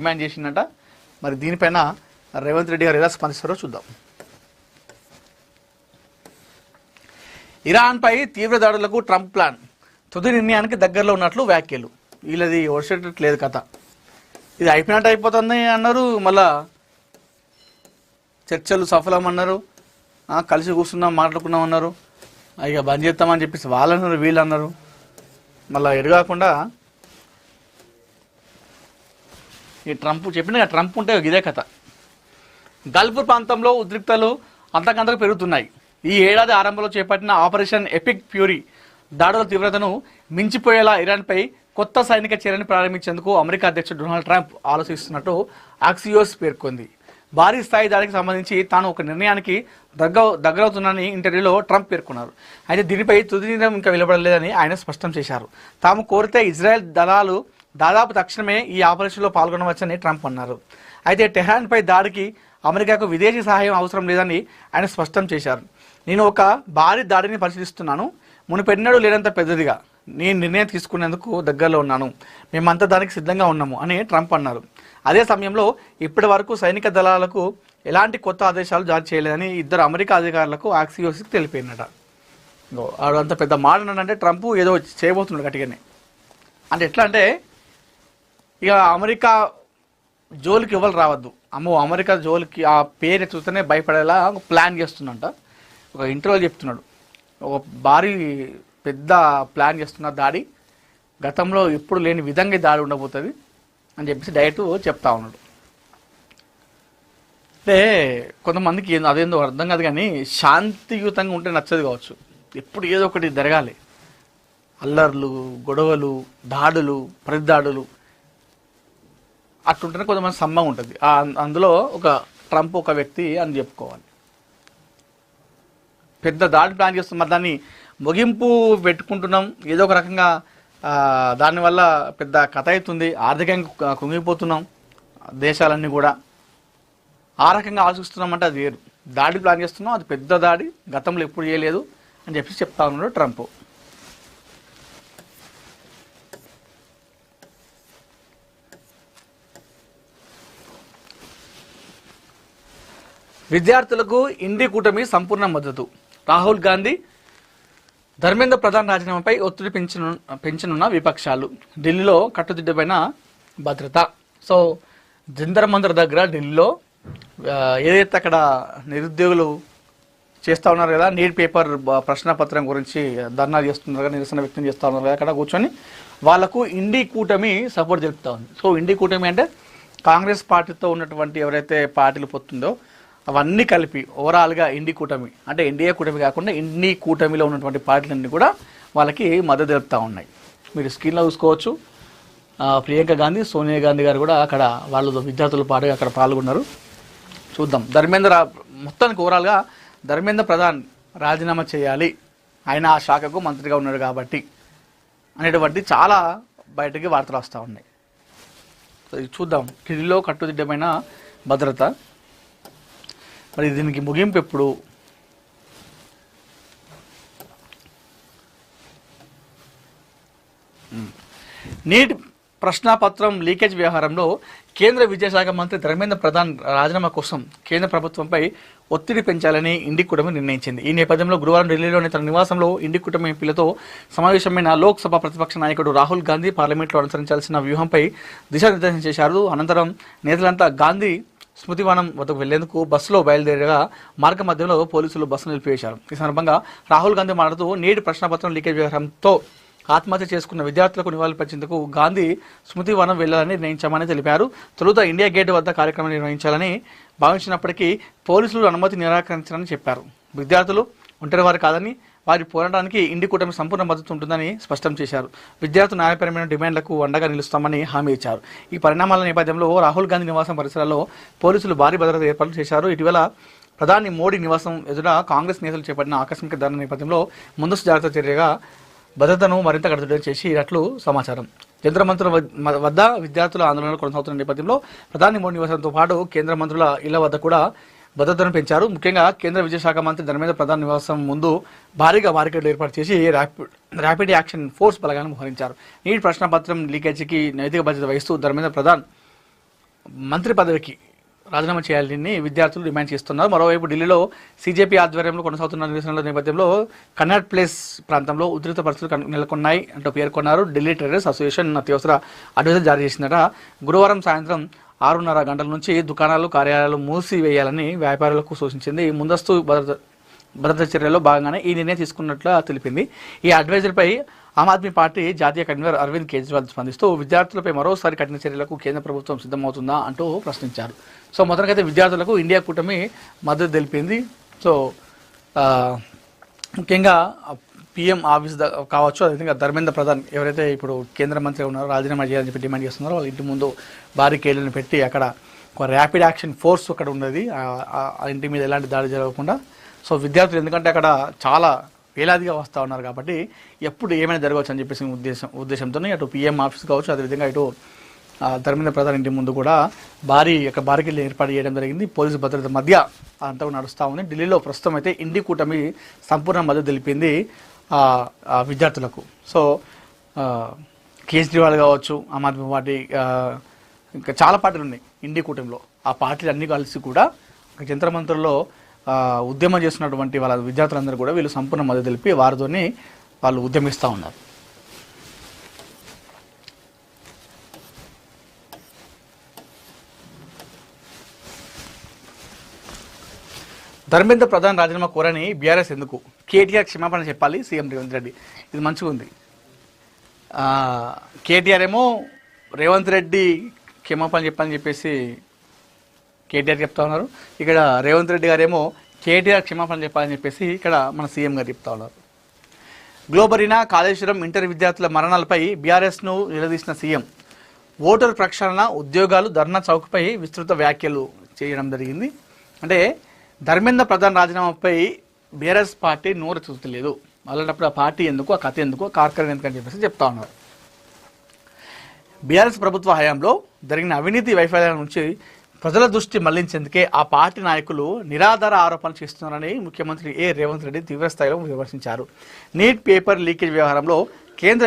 Demand చేసిందట. మరి దీనిపైన రేవంత్ రెడ్డి గారు ఎలా స్పందిస్తారో చూద్దాం. ఇరాన్పై తీవ్ర దాడులకు ట్రంప్ ప్లాన్, తుది నిర్ణయానికి దగ్గరలో ఉన్నట్లు వ్యాఖ్యలు. వీళ్ళది ఓడిసేటట్లేదు కథ. ఇది అయిపోయినట్టు అయిపోతుంది అన్నారు, మళ్ళా చర్చలు సఫలం అన్నారు, కలిసి కూర్చున్నాం మాట్లాడుకున్నాం అన్నారు, ఇక బంద్ చేస్తామని చెప్పేసి వాళ్ళు అన్నారు, వీళ్ళు అన్నారు. మళ్ళీ ఎడగాకుండా ఈ ట్రంప్ చెప్పిన ట్రంప్ ఉంటే ఇదే కథ. గల్ఫ్ ప్రాంతంలో ఉద్రిక్తలు అంతకంతకు పెరుగుతున్నాయి. ఈ ఏడాది ఆరంభంలో చేపట్టిన ఆపరేషన్ ఎపిక్ ఫ్యూరీ దాడుల తీవ్రతను మించిపోయేలా ఇరాన్పై కొత్త సైనిక చర్యను ప్రారంభించేందుకు అమెరికా అధ్యక్షుడు డొనాల్డ్ ట్రంప్ ఆలోచిస్తున్నట్టు ఆక్సియోస్ పేర్కొంది. భారీ స్థాయి దాడికి సంబంధించి తాను ఒక నిర్ణయానికి దగ్గరవుతున్నానని ఇంటర్వ్యూలో ట్రంప్ పేర్కొన్నారు. అయితే దీనిపై తుది నిర్ణయం ఇంకా వెలువడలేదని ఆయన స్పష్టం చేశారు. తాము కోరితే ఇజ్రాయెల్ దళాలు దాదాపు తక్షణమే ఈ ఆపరేషన్లో పాల్గొనవచ్చని ట్రంప్ అన్నారు. అయితే టెహ్రాన్పై దాడికి అమెరికాకు విదేశీ సహాయం అవసరం లేదని ఆయన స్పష్టం చేశారు. నేను ఒక భారీ దాడిని పరిశీలిస్తున్నాను, మునుపెన్నడూ లేనంత పెద్దదిగా నేను నిర్ణయం తీసుకునేందుకు దగ్గరలో ఉన్నాను, మేమంతా దానికి సిద్ధంగా ఉన్నాము అని ట్రంప్ అన్నారు. అదే సమయంలో ఇప్పటి వరకు సైనిక దళాలకు ఎలాంటి కొత్త ఆదేశాలు జారీ చేయలేదని ఇద్దరు అమెరికా అధికారులకు ఆక్సియోస్కి తెలిపోయినట. అంత పెద్ద మాట అంటే ట్రంప్ ఏదో చేయబోతున్నాడు గట్టిగానే. అంటే ఎట్లా అంటే ఇక అమెరికా జోలికి ఎవరు రావద్దు, అమ్మో అమెరికా జోలికి ఆ పేరు చూస్తేనే భయపడేలా ఒక ప్లాన్ చేస్తున్నట. ఒక ఇంటర్వ్యూలో చెప్తున్నాడు, ఒక భారీ పెద్ద ప్లాన్ చేస్తున్న దాడి, గతంలో ఎప్పుడు లేని విధంగా దాడి ఉండబోతుంది అని చెప్పేసి డైరెక్ట్ చెప్తా ఉన్నాడు. అంటే కొంతమందికి అదేందో అర్థం కాదు, కానీ శాంతియుతంగా ఉంటే నచ్చదు కావచ్చు. ఎప్పుడు ఏదో ఒకటి జరగాలి, అల్లర్లు, గొడవలు, దాడులు, ప్రతిదాడులు అట్లుంటేనే కొంతమంది సమ్మగా ఉంటుంది. అందులో ఒక ట్రంప్ ఒక వ్యక్తి అని చెప్పుకోవాలి. పెద్ద దాడి ప్లాన్ చేస్తున్నాం, మరి దాన్ని ముగింపు పెట్టుకుంటున్నాం, ఏదో ఒక రకంగా దానివల్ల పెద్ద కథ అవుతుంది, ఆర్థికంగా కుంగిపోతున్నాం దేశాలన్నీ కూడా, ఆ రకంగా ఆలోచిస్తున్నామంటే అది వేరు. దాడి ప్లాన్ చేస్తున్నాం, అది పెద్ద దాడి, గతంలో ఎప్పుడు చేయలేదు అని చెప్పి చెప్తా ఉన్నాడు ట్రంప్. విద్యార్థులకు ఇండి కూటమి సంపూర్ణ మద్దతు, రాహుల్ గాంధీ ధర్మేంద్ర ప్రధాన్ రాజీనామాపై ఒత్తిడి పెంచనున్న విపక్షాలు, ఢిల్లీలో కట్టుదిట్టమైన భద్రత. సో జంతర్ మంతర్ దగ్గర ఢిల్లీలో ఏదైతే అక్కడ నిరుద్యోగులు చేస్తూ ఉన్నారు కదా, నీట్ పేపర్ ప్రశ్నపత్రం గురించి ధర్నా చేస్తున్నారు కదా, నిరసన వ్యక్తం చేస్తూ ఉన్నారు కదా, అక్కడ కూర్చొని వాళ్లకు ఇండి కూటమి సపోర్ట్ తెలుపుతూ ఉంది. సో ఇండి కూటమి అంటే కాంగ్రెస్ పార్టీతో ఉన్నటువంటి ఎవరైతే పార్టీలు పొత్తుందో అవన్నీ కలిపి ఓవరాల్గా ఇండి కూటమి, అంటే ఎన్డీఏ కూటమి కాకుండా ఇండి కూటమిలో ఉన్నటువంటి పార్టీలన్నీ కూడా వాళ్ళకి మద్దతు తెలుపుతూ ఉన్నాయి. మీరు స్క్రీన్లో చూసుకోవచ్చు. ప్రియాంక గాంధీ, సోనియా గాంధీ గారు కూడా అక్కడ వాళ్ళు విద్యార్థుల పాటుగా అక్కడ పాల్గొన్నారు. చూద్దాం. మొత్తానికి ఓవరాల్గా ధర్మేంద్ర ప్రధాన్ రాజీనామా చేయాలి, ఆయన ఆ శాఖకు మంత్రిగా ఉన్నాడు కాబట్టి అనేటువంటి చాలా బయటకి వార్తలు వస్తూ ఉన్నాయి. చూద్దాం. ఢిల్లీలో కట్టుదిట్టమైన భద్రత, మరి దీనికి ముగింపు ఎప్పుడు? నీట్ ప్రశ్నాపత్రం లీకేజ్ వ్యవహారంలో కేంద్ర విద్యాశాఖ మంత్రి ధర్మేంద్ర ప్రధాన్ రాజీనామా కోసం కేంద్ర ప్రభుత్వంపై ఒత్తిడి పెంచాలని ఇండి కూటమి నిర్ణయించింది. ఈ నేపథ్యంలో గురువారం ఢిల్లీలోని తన నివాసంలో ఇండి కూటమి ఎంపీలతో సమావేశమైన లోక్సభ ప్రతిపక్ష నాయకుడు రాహుల్ గాంధీ పార్లమెంట్లో అనుసరించాల్సిన వ్యూహంపై దిశానిర్దేశం చేశారు. అనంతరం నేతలంతా గాంధీ స్మృతివనం వద్దకు వెళ్లేందుకు బస్సులో బయలుదేరగా మార్గ మధ్యంలో పోలీసులు బస్సును నిలిపివేశారు. ఈ సందర్భంగా రాహుల్ గాంధీ మాట్లాడుతూ నీట్ ప్రశ్నపత్రం లీకేజ్ వ్యవహారంతో ఆత్మహత్య చేసుకున్న విద్యార్థులకు నివాళులర్పించేందుకు గాంధీ స్మృతివనం వెళ్లాలని నిర్ణయించామని తెలిపారు. తొలుత ఇండియా గేట్ వద్ద కార్యక్రమం నిర్వహించాలని భావించినప్పటికీ పోలీసులు అనుమతి నిరాకరించారని చెప్పారు. విద్యార్థులు ఒంటరివారు కాదని, వారి పోరాటానికి ఇండి కూటమి సంపూర్ణ మద్దతు ఉంటుందని స్పష్టం చేశారు. విద్యార్థుల న్యాయపరమైన డిమాండ్లకు అండగా నిలుస్తామని హామీ ఇచ్చారు. ఈ పరిణామాల నేపథ్యంలో రాహుల్ గాంధీ నివాసం పరిసరాల్లో పోలీసులు భారీ భద్రత ఏర్పాట్లు చేశారు. ఇటీవల ప్రధాని మోడీ నివాసం ఎదుట కాంగ్రెస్ నేతలు చేపట్టిన ఆకస్మిక ధర్నా నేపథ్యంలో ముందస్తు జాగ్రత్త చర్యగా భద్రతను మరింత కట్టుదిట్టం చేసినట్లు సమాచారం. జంతర్ మంత్రుల వద్ద విద్యార్థుల ఆందోళనలు కొనసాగుతున్న నేపథ్యంలో ప్రధాని మోడీ నివాసంతో పాటు కేంద్ర మంత్రుల ఇళ్ల వద్ద కూడా భద్రతను పెంచారు. ముఖ్యంగా కేంద్ర విద్యాశాఖ మంత్రి ధర్మేంద్ర ప్రధాన్ నివాసం ముందు భారీగా బారికేడ్లు ఏర్పాటు చేసి ర్యాపిడ్ యాక్షన్ ఫోర్స్ బలగాలను మోహరించారు. నీట్ ప్రశ్నపత్రం లీకేజీకి నైతిక బాధ్యత వహిస్తూ ధర్మేంద్ర ప్రధాన్ మంత్రి పదవికి రాజీనామా చేయాలని విద్యార్థులు డిమాండ్ చేస్తున్నారు. మరోవైపు ఢిల్లీలో సీజేపీ ఆధ్వర్యంలో కొనసాగుతున్న నిరసనల నేపథ్యంలో కన్నాట్ ప్లేస్ ప్రాంతంలో ఉద్రిక్త పరిస్థితులు నెలకొన్నాయి అంటూ పేర్కొన్నారు. ఢిల్లీ ట్రేడర్స్ అసోసియేషన్ అత్యవసర అడ్వైజర్ జారీ చేసిందట. గురువారం సాయంత్రం 6:30 గంటల నుంచి దుకాణాలు, కార్యాలయాలు మూసివేయాలని వ్యాపారులకు సూచించింది. ముందస్తు భద్రతా చర్యల్లో భాగంగానే ఈ నిర్ణయం తీసుకున్నట్లు తెలిపింది. ఈ అడ్వైజర్పై ఆమ్ ఆద్మీ పార్టీ జాతీయ కన్వీనర్ అరవింద్ కేజ్రీవాల్ స్పందిస్తూ విద్యార్థులపై మరోసారి కఠిన చర్యలకు కేంద్ర ప్రభుత్వం సిద్ధమవుతుందా అంటూ ప్రశ్నించారు. సో మొదటికైతే విద్యార్థులకు ఇండియా కూటమి మద్దతు తెలిపింది. సో ముఖ్యంగా పీఎం ఆఫీస్ కావచ్చు, అదేవిధంగా ధర్మేంద్ర ప్రధాన్ ఎవరైతే ఇప్పుడు కేంద్ర మంత్రి ఉన్నారో రాజీనామా చేయాలని చెప్పి డిమాండ్ చేస్తున్నారో వాళ్ళ ఇంటి ముందు భారీ కేళ్లను పెట్టి అక్కడ ఒక ర్యాపిడ్ యాక్షన్ ఫోర్స్ అక్కడ ఉన్నది. ఆ ఇంటి మీద ఎలాంటి దాడి జరగకుండా. సో విద్యార్థులు ఎందుకంటే అక్కడ చాలా వేలాదిగా వస్తూ ఉన్నారు కాబట్టి ఎప్పుడు ఏమైనా జరగవచ్చు అని చెప్పేసి ఉద్దేశంతో అటు పీఎం ఆఫీస్ కావచ్చు, అదేవిధంగా ఇటు ధర్మేంద్ర ప్రధాన్ ఇంటి ముందు కూడా బారికేడ్లు ఏర్పాటు చేయడం జరిగింది. పోలీసు భద్రత మధ్య అంతా నడుస్తూ ఉంది. ఢిల్లీలో ప్రస్తుతం అయితే ఇండి కూటమి సంపూర్ణ మద్దతు తెలిపింది విద్యార్థులకు. సో కేజ్రీవాల్ కావచ్చు, ఆమ్ ఆద్మీ పార్టీ, ఇంకా చాలా పార్టీలు ఉన్నాయి ఇండి కూటమిలో. ఆ పార్టీలు అన్నీ కలిసి కూడా జంతర్ మంతర్లో ఉద్యమం చేస్తున్నటువంటి వాళ్ళ విద్యార్థులందరూ కూడా వీళ్ళు సంపూర్ణ మద్దతు తెలిపి వారితోనే వాళ్ళు ఉద్యమిస్తూ ఉన్నారు. ధర్మేంద్ర ప్రధాన్ రాజీనామా కోరని బీఆర్ఎస్ ఎందుకు? కేటీఆర్ క్షమాపణ చెప్పాలి సీఎం రేవంత్ రెడ్డి. ఇది మంచిగా ఉంది. కేటీఆర్ ఏమో రేవంత్ రెడ్డి క్షమాపణ చెప్పాలని చెప్పేసి కేటీఆర్ చెప్తా ఉన్నారు. ఇక్కడ రేవంత్ రెడ్డి గారేమో కేటీఆర్ క్షమాపణ చెప్పాలని చెప్పేసి ఇక్కడ మన సీఎం గారు చెప్తా ఉన్నారు. గ్లోబరీనా కాళేశ్వరం ఇంటర్ విద్యార్థుల మరణాలపై బీఆర్ఎస్ను నిలదీసిన సీఎం ఓటర్ ప్రక్షాళన, ఉద్యోగాలు, ధర్నా చౌక్పై విస్తృత వ్యాఖ్యలు చేయడం జరిగింది. అంటే ధర్మేంద్ర ప్రధాన్ రాజీనామాపై బీఆర్ఎస్ పార్టీ నోరు చూస్తలేదు. అలాంటప్పుడు ఆ పార్టీ ఎందుకు, ఆ కథ ఎందుకు, ఆ కార్యక్రమం ఎందుకు అని చెప్పేసి చెప్తా ఉన్నారు. బీఆర్ఎస్ ప్రభుత్వ హయాంలో జరిగిన అవినీతి వైఫల్యాల నుంచి ప్రజల దృష్టి మళ్లించేందుకే ఆ పార్టీ నాయకులు నిరాధార ఆరోపణలు చేస్తున్నారని ముఖ్యమంత్రి రేవంత్ రెడ్డి తీవ్రస్థాయిలో విమర్శించారు. నీట్ పేపర్ లీకేజ్ వ్యవహారంలో కేంద్ర